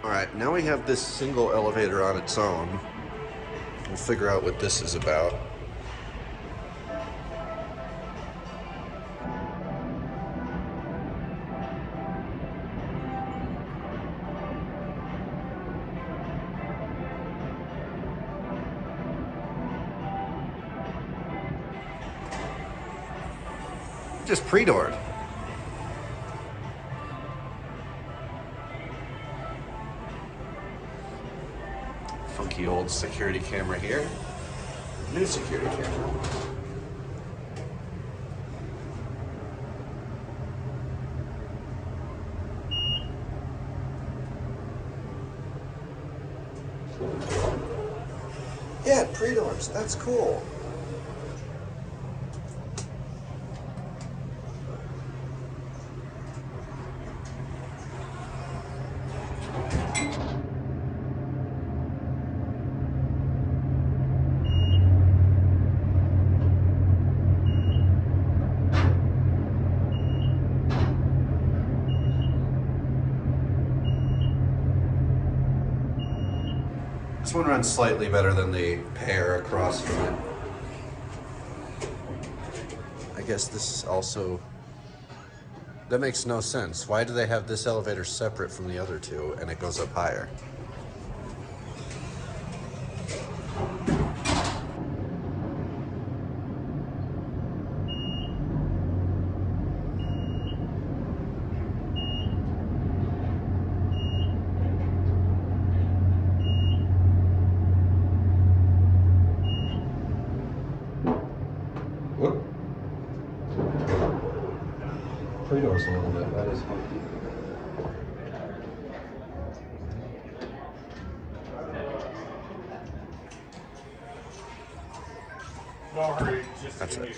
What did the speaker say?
Alright, now we have this single elevator on its own. We'll figure out what this is about. Just pre-doored. Funky old security camera here. New security camera. Yeah, pre-doors. That's cool. This one runs slightly better than the pair across from it. I guess this is also... That makes no sense. Why do they have this elevator separate from the other two and it goes up higher? Whoop. Pre-doors a little bit, that is funky. No hurry, just That's it.